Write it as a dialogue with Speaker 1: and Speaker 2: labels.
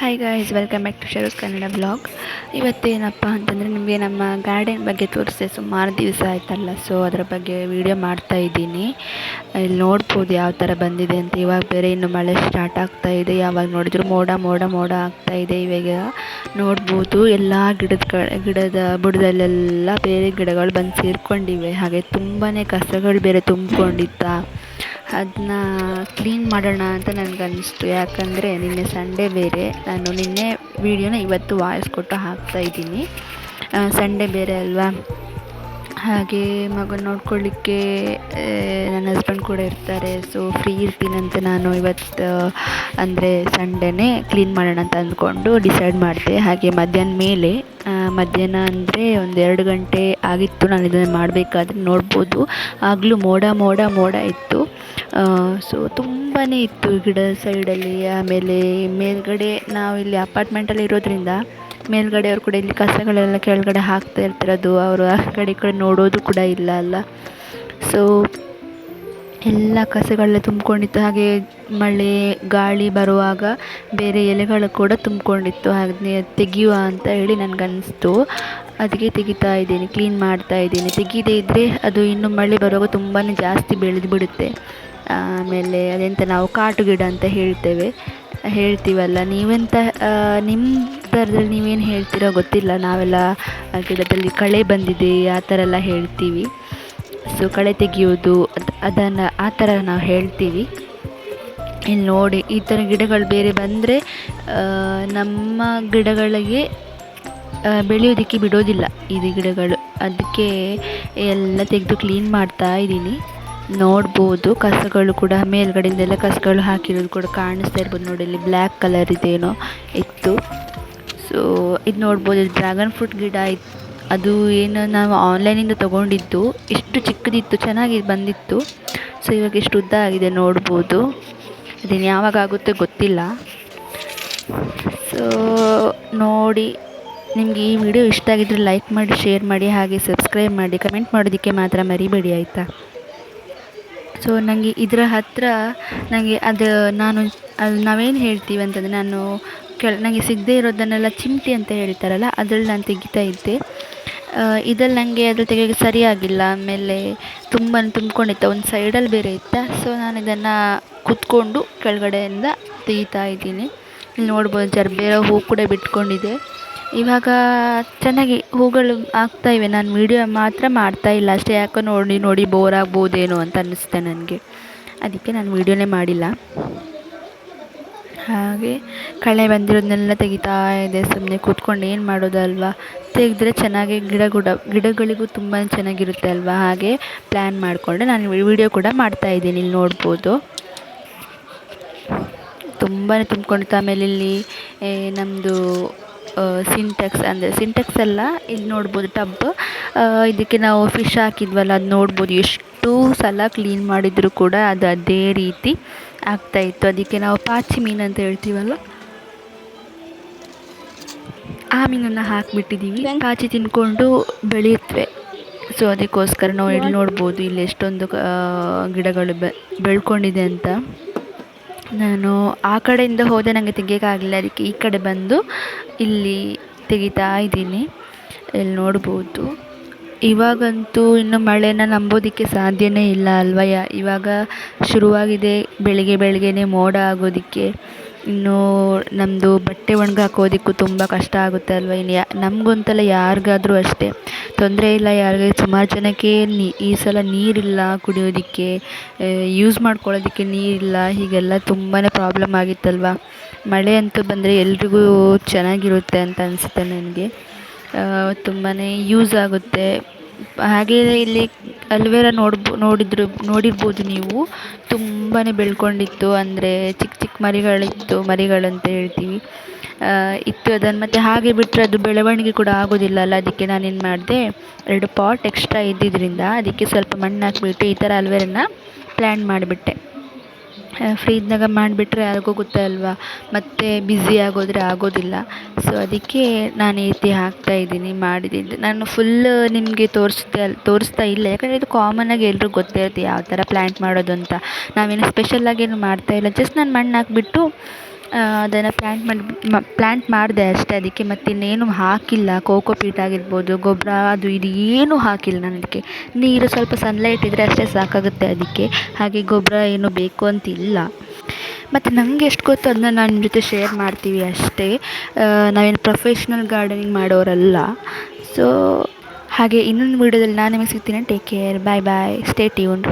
Speaker 1: Hi guys, welcome back to Sharu's Kannada blog. ಇವತ್ತೇನಪ್ಪ ಅಂತಂದರೆ ನಿಮಗೆ ನಮ್ಮ ಗಾರ್ಡನ್ ಬಗ್ಗೆ ತೋರಿಸಿದೆ. ಸುಮಾರು ದಿವಸ ಆಯ್ತಲ್ಲ, ಸೊ ಅದರ ಬಗ್ಗೆ ವಿಡಿಯೋ ಮಾಡ್ತಾ ಇದ್ದೀನಿ. ಇಲ್ಲಿ ನೋಡ್ಬೋದು ಯಾವ ಥರ ಬಂದಿದೆ ಅಂತ. ಇವಾಗ ಬೇರೆ ಇನ್ನು ಮಳೆ ಸ್ಟಾರ್ಟ್ ಆಗ್ತಾ ಇದೆ. ಯಾವಾಗ ನೋಡಿದ್ರು ಮೋಡ ಮೋಡ ಮೋಡ ಆಗ್ತಾ ಇದೆ. ಇವಾಗ ನೋಡ್ಬೋದು ಎಲ್ಲ ಗಿಡದ ಬುಡದಲ್ಲೆಲ್ಲ ಬೇರೆ ಗಿಡಗಳು ಬಂದು ಸೇರ್ಕೊಂಡಿವೆ. ಹಾಗೆ ತುಂಬಾ ಕಸಗಳು ಬೇರೆ ತುಂಬಿಕೊಂಡಿತ್ತ. ಅದನ್ನ ಕ್ಲೀನ್ ಮಾಡೋಣ ಅಂತ ನನಗನ್ನಿಸ್ತು. ಯಾಕಂದರೆ ನಿನ್ನೆ ಸಂಡೇ ಬೇರೆ, ನಾನು ನಿನ್ನೆ ವೀಡಿಯೋನ ಇವತ್ತು ವಾಯ್ಸ್ ಕೊಟ್ಟು ಹಾಕ್ತಾಯಿದ್ದೀನಿ. ಸಂಡೇ ಬೇರೆ ಅಲ್ವಾ, ಹಾಗೆ ಮಗನ ನೋಡ್ಕೊಳ್ಳಿಕ್ಕೆ ನನ್ನ ಹಸ್ಬೆಂಡ್ ಕೂಡ ಇರ್ತಾರೆ. ಸೊ ಫ್ರೀ ಇರ್ತೀನಂತ ನಾನು ಇವತ್ತು ಅಂದರೆ ಸಂಡೇನೇ ಕ್ಲೀನ್ ಮಾಡೋಣ ಅಂತ ಅಂದ್ಕೊಂಡು ಡಿಸೈಡ್ ಮಾಡಿದೆ. ಹಾಗೆ ಮಧ್ಯಾಹ್ನ ಅಂದರೆ ಒಂದು 2 ಗಂಟೆ ಆಗಿತ್ತು ನಾನು ಇದನ್ನು ಮಾಡಬೇಕಾದ್ರೆ. ನೋಡ್ಬೋದು ಆಗಲೂ ಮೋಡ ಇತ್ತು. ಸೊ ತುಂಬಾ ಇತ್ತು ಗಿಡ ಸೈಡಲ್ಲಿ. ಆಮೇಲೆ ಮೇಲ್ಗಡೆ ನಾವಿಲ್ಲಿ ಅಪಾರ್ಟ್ಮೆಂಟಲ್ಲಿ ಇರೋದ್ರಿಂದ ಮೇಲ್ಗಡೆಯವ್ರು ಕೂಡ ಇಲ್ಲಿ ಕಸಗಳೆಲ್ಲ ಕೆಳಗಡೆ ಹಾಕ್ತಾ ಇರ್ತಿರೋದು. ಅವರು ಆ ಕಡೆ ಈ ಕಡೆ ನೋಡೋದು ಕೂಡ ಇಲ್ಲ ಅಲ್ಲ. ಸೊ ಎಲ್ಲ ಕಸಗಳೆಲ್ಲ ತುಂಬಿಕೊಂಡಿತ್ತು. ಹಾಗೆ ಮಳೆ ಗಾಳಿ ಬರುವಾಗ ಬೇರೆ ಎಲೆಗಳು ಕೂಡ ತುಂಬಿಕೊಂಡಿತ್ತು. ಹಾಗೆ ತೆಗೆಯುವ ಅಂತ ಹೇಳಿ ನನಗನ್ನಿಸ್ತು. ಅದಕ್ಕೆ ತೆಗಿತಾ ಇದ್ದೀನಿ, ಕ್ಲೀನ್ ಮಾಡ್ತಾ ಇದ್ದೀನಿ. ತೆಗೀದೇ ಇದ್ದರೆ ಅದು ಇನ್ನು ಮಳೆ ಬರುವಾಗ ತುಂಬಾ ಜಾಸ್ತಿ ಬೆಳೆದು ಬಿಡುತ್ತೆ. ಆಮೇಲೆ ಅದೆಂತ ನಾವು ಕಾಟು ಗಿಡ ಅಂತ ಹೇಳ್ತೀವಲ್ಲ, ನೀವೆಂತ ನಿಮ್ಮ ಥರದಲ್ಲಿ ನೀವೇನು ಹೇಳ್ತೀರೋ ಗೊತ್ತಿಲ್ಲ. ನಾವೆಲ್ಲ ಗಿಡದಲ್ಲಿ ಕಳೆ ಬಂದಿದೆ ಆ ಥರ ಎಲ್ಲ ಹೇಳ್ತೀವಿ. ಸೊ ಕಳೆ ತೆಗೆಯೋದು ಅದನ್ನು ಆ ಥರ ನಾವು ಹೇಳ್ತೀವಿ. ಇಲ್ಲಿ ನೋಡಿ, ಈ ಥರ ಗಿಡಗಳು ಬೇರೆ ಬಂದರೆ ನಮ್ಮ ಗಿಡಗಳಿಗೆ ಬೆಳೆಯೋದಕ್ಕೆ ಬಿಡೋದಿಲ್ಲ ಇದು ಗಿಡಗಳು. ಅದಕ್ಕೆ ಎಲ್ಲ ತೆಗೆದು ಕ್ಲೀನ್ ಮಾಡ್ತಾ ಇದ್ದೀನಿ. ನೋಡ್ಬೋದು ಕಸಗಳು ಕೂಡ ಮೇಲ್ಗಡೆಯಿಂದೆಲ್ಲ ಕಸಗಳು ಹಾಕಿರೋದು ಕೂಡ ಕಾಣಿಸ್ತಾ ಇರ್ಬೋದು. ನೋಡಿ, ಇಲ್ಲಿ ಬ್ಲ್ಯಾಕ್ ಕಲರ್ ಇದೇನೋ ಇತ್ತು. ಸೊ ಇದು ನೋಡ್ಬೋದು, ಇದು ಡ್ರ್ಯಾಗನ್ ಫ್ರೂಟ್ ಗಿಡ ಇತ್ತು. ಅದು ಏನು ನಾವು ಆನ್ಲೈನಿಂದ ತೊಗೊಂಡಿದ್ದು. ಇಷ್ಟು ಚಿಕ್ಕದಿತ್ತು, ಚೆನ್ನಾಗಿ ಬಂದಿತ್ತು. ಸೊ ಇವಾಗ ಎಷ್ಟು ಉದ್ದ ಆಗಿದೆ ನೋಡ್ಬೋದು. ಅದೇನು ಯಾವಾಗ ಆಗುತ್ತೆ ಗೊತ್ತಿಲ್ಲ. ಸೊ ನೋಡಿ, ನಿಮಗೆ ಈ ವಿಡಿಯೋ ಇಷ್ಟ ಆಗಿದ್ದರೆ ಲೈಕ್ ಮಾಡಿ, ಶೇರ್ ಮಾಡಿ, ಹಾಗೆ ಸಬ್ಸ್ಕ್ರೈಬ್ ಮಾಡಿ, ಕಮೆಂಟ್ ಮಾಡೋದಕ್ಕೆ ಮಾತ್ರ ಮರಿಬೇಡಿ ಆಯಿತಾ. ಸೊ ನನಗೆ ಇದರ ಹತ್ತಿರ ನನಗೆ ನಾವೇನು ಹೇಳ್ತೀವಿ ಅಂತಂದರೆ, ನನಗೆ ಸಿಗದೇ ಇರೋದನ್ನೆಲ್ಲ ಚಿಮಟಿ ಅಂತ ಹೇಳ್ತಾರಲ್ಲ, ಅದ್ರಲ್ಲಿ ನಾನು ತೆಗಿತಾ ಇದ್ದೆ. ಇದ್ರಲ್ಲಿ ನನಗೆ ಅದ್ರಲ್ಲಿ ತೆಗಿಯೋಕ್ಕೆ ಸರಿಯಾಗಿಲ್ಲ. ಆಮೇಲೆ ತುಂಬ ತುಂಬ್ಕೊಂಡಿತ್ತು, ಒಂದು ಸೈಡಲ್ಲಿ ಬೇರೆ ಇತ್ತ. ಸೊ ನಾನು ಇದನ್ನು ಕುತ್ಕೊಂಡು ಕೆಳಗಡೆಯಿಂದ ತೆಗಿತಾ ಇದ್ದೀನಿ. ಇಲ್ಲಿ ನೋಡ್ಬೋದು ಜರ್ಬೇರ ಹೂ ಕೂಡ ಬಿಟ್ಕೊಂಡಿದೆ. ಇವಾಗ ಚೆನ್ನಾಗಿ ಹೂಗಳು ಆಗ್ತಾಯಿವೆ. ನಾನು ವೀಡಿಯೋ ಮಾತ್ರ ಮಾಡ್ತಾಯಿಲ್ಲ ಅಷ್ಟೇ. ಯಾಕೋ ನೋಡಿ ಬೋರ್ ಆಗ್ಬೋದೇನೋ ಅಂತ ಅನ್ನಿಸ್ತೆ ನನಗೆ. ಅದಕ್ಕೆ ನಾನು ವೀಡಿಯೋನೇ ಮಾಡಿಲ್ಲ. ಹಾಗೆ ಕಳೆ ಬಂದಿರೋದನ್ನೆಲ್ಲ ತೆಗಿತಾ ಇದೆ. ಸುಮ್ಮನೆ ಕೂತ್ಕೊಂಡು ಏನು ಮಾಡೋದಲ್ವಾ, ತೆಗೆದ್ರೆ ಚೆನ್ನಾಗಿ ಗಿಡಗಳಿಗೂ ತುಂಬ ಚೆನ್ನಾಗಿರುತ್ತೆ ಅಲ್ವಾ. ಹಾಗೆ ಪ್ಲ್ಯಾನ್ ಮಾಡಿಕೊಂಡೆ ನಾನು ವೀಡಿಯೋ ಕೂಡ ಮಾಡ್ತಾಯಿದ್ದೀನಿ. ಇಲ್ಲಿ ನೋಡ್ಬೋದು ತುಂಬಾ ತುಂಬ್ಕೊಂಡಿತ್ತು. ಆಮೇಲೆ ಇಲ್ಲಿ ನಮ್ಮದು ಸಿಂಟೆಕ್ಸ್ ಅಲ್ಲ, ಇಲ್ಲಿ ನೋಡ್ಬೋದು ಟಬ್. ಇದಕ್ಕೆ ನಾವು ಫಿಶ್ ಹಾಕಿದ್ವಲ್ಲ, ಅದು ನೋಡ್ಬೋದು ಎಷ್ಟು ಸಲ ಕ್ಲೀನ್ ಮಾಡಿದರೂ ಕೂಡ ಅದು ಅದೇ ರೀತಿ ಆಗ್ತಾಯಿತ್ತು. ಅದಕ್ಕೆ ನಾವು ಪಾಚಿ ಮೀನು ಅಂತ ಹೇಳ್ತೀವಲ್ಲ, ಆ ಮೀನನ್ನು ಹಾಕಿಬಿಟ್ಟಿದ್ದೀವಿ. ಪಾಚಿ ತಿಂದ್ಕೊಂಡು ಬೆಳೆಯುತ್ತವೆ. ಸೊ ಅದಕ್ಕೋಸ್ಕರ ನಾವು ಇಲ್ಲಿ ನೋಡ್ಬೋದು ಇಲ್ಲಿ ಎಷ್ಟೊಂದು ಗಿಡಗಳು ಬೆಳ್ಕೊಂಡಿದೆ ಅಂತ. ನಾನು ಆ ಕಡೆಯಿಂದ ಹೋದೆ, ನನಗೆ ತೆಗಿಯೋಕ್ಕಾಗಲಿಲ್ಲ. ಅದಕ್ಕೆ ಈ ಕಡೆ ಬಂದು ಇಲ್ಲಿ ತೆಗಿತಾ ಇದ್ದೀನಿ. ಇಲ್ಲಿ ನೋಡ್ಬೋದು. ಇವಾಗಂತೂ ಇನ್ನು ಮಳೆನ ನಂಬೋದಕ್ಕೆ ಸಾಧ್ಯನೇ ಇಲ್ಲ ಅಲ್ವ. ಇವಾಗ ಶುರುವಾಗಿದೆ ಬೆಳಿಗ್ಗೆನೇ ಮೋಡ ಆಗೋದಕ್ಕೆ. ಇನ್ನು ನಮ್ಮದು ಬಟ್ಟೆ ಒಣಗಾಕೋದಕ್ಕೂ ತುಂಬ ಕಷ್ಟ ಆಗುತ್ತೆ ಅಲ್ವ. ಇನ್ನು ನಮಗಂತಲ್ಲ, ಯಾರಿಗಾದರೂ ಅಷ್ಟೇ ತೊಂದರೆ ಇಲ್ಲ. ಸುಮಾರು ಜನಕ್ಕೆ ಈ ಸಲ ನೀರಿಲ್ಲ ಕುಡಿಯೋದಕ್ಕೆ, ಯೂಸ್ ಮಾಡ್ಕೊಳ್ಳೋದಕ್ಕೆ ನೀರಿಲ್ಲ. ಹೀಗೆಲ್ಲ ತುಂಬಾ ಪ್ರಾಬ್ಲಮ್ ಆಗಿತ್ತಲ್ವ. ಮಳೆ ಅಂತೂ ಬಂದರೆ ಎಲ್ರಿಗೂ ಚೆನ್ನಾಗಿರುತ್ತೆ ಅಂತ ಅನಿಸುತ್ತೆ ನನಗೆ. ತುಂಬಾ ಯೂಸ್ ಆಗುತ್ತೆ. ಹಾಗೆ ಇಲ್ಲಿ ಅಲ್ವೇರ ನೋಡಿರ್ಬೋದು ನೀವು, ತುಂಬಾ ಬೆಳ್ಕೊಂಡಿತ್ತು. ಅಂದರೆ ಚಿಕ್ಕ ಮರಿಗಳಂತ ಹೇಳ್ತೀವಿ ಇತ್ತು. ಅದನ್ನು ಮತ್ತೆ ಹಾಗೆ ಬಿಟ್ಟರೆ ಅದು ಬೆಳವಣಿಗೆ ಕೂಡ ಆಗೋದಿಲ್ಲ ಅಲ್ಲ. ಅದಕ್ಕೆ ನಾನೇನು ಮಾಡಿದೆ, 2 ಪಾಟ್ ಎಕ್ಸ್ಟ್ರಾ ಇದ್ದಿದ್ದರಿಂದ ಅದಕ್ಕೆ ಸ್ವಲ್ಪ ಮಣ್ಣು ಹಾಕಿಬಿಟ್ಟು ಈ ಥರ ಅಲ್ವೇರನ್ನ ಪ್ಲ್ಯಾನ್ ಮಾಡಿಬಿಟ್ಟೆ. ಫ್ರೀ ಇದ್ದಾಗ ಮಾಡಿಬಿಟ್ರೆ ಆಗೋಗುತ್ತೆ ಅಲ್ವಾ, ಮತ್ತು ಬ್ಯುಸಿ ಆಗೋದ್ರೆ ಆಗೋದಿಲ್ಲ. ಸೊ ಅದಕ್ಕೆ ನಾನು ಈ ರೀತಿ ಹಾಕ್ತಾಯಿದ್ದೀನಿ. ಮಾಡಿದ್ದು ನಾನು ಫುಲ್ ನಿಮಗೆ ತೋರಿಸ್ತಾ ಇಲ್ಲ, ಯಾಕಂದರೆ ಇದು ಕಾಮನ್ನಾಗಿ ಎಲ್ರಿಗೂ ಗೊತ್ತೇ ಇರುತ್ತೆ ಯಾವ ಥರ ಪ್ಲ್ಯಾಂಟ್ ಮಾಡೋದು ಅಂತ. ನಾವೇನು ಸ್ಪೆಷಲಾಗಿ ಏನು ಮಾಡ್ತಾಯಿಲ್ಲ. ಜಸ್ಟ್ ನಾನು ಮಣ್ಣು ಹಾಕಿಬಿಟ್ಟು ಅದನ್ನು ಪ್ಲ್ಯಾಂಟ್ ಮಾಡಿದೆ ಅಷ್ಟೇ. ಅದಕ್ಕೆ ಮತ್ತಿನ್ನೇನು ಹಾಕಿಲ್ಲ. ಕೋಕೋಪೀಟ್ ಆಗಿರ್ಬೋದು, ಗೊಬ್ಬರ ಅದು ಇದು ಏನೂ ಹಾಕಿಲ್ಲ ನಾನು ಅದಕ್ಕೆ. ನೀರು ಸ್ವಲ್ಪ ಸನ್ಲೈಟ್ ಇದ್ದರೆ ಅಷ್ಟೇ ಸಾಕಾಗುತ್ತೆ ಅದಕ್ಕೆ. ಹಾಗೆ ಗೊಬ್ಬರ ಏನು ಬೇಕು ಅಂತಿಲ್ಲ. ಮತ್ತು ನನಗೆ ಎಷ್ಟು ಗೊತ್ತೋ ಅದನ್ನ ನಾನು ನಿಮ್ಮ ಜೊತೆ ಶೇರ್ ಮಾಡ್ತೀವಿ ಅಷ್ಟೇ. ನಾವೇನು ಪ್ರೊಫೆಷ್ನಲ್ ಗಾರ್ಡನಿಂಗ್ ಮಾಡೋರಲ್ಲ. ಸೊ ಹಾಗೆ ಇನ್ನೊಂದು ವೀಡಿಯೋದಲ್ಲಿ ನಾನು ನಿಮಗೆ ಸಿಗ್ತೀನಿ. ಟೇಕ್ ಕೇರ್, ಬಾಯ್ ಬಾಯ್, ಸ್ಟೇ ಟ್ಯೂನ್ಡ್.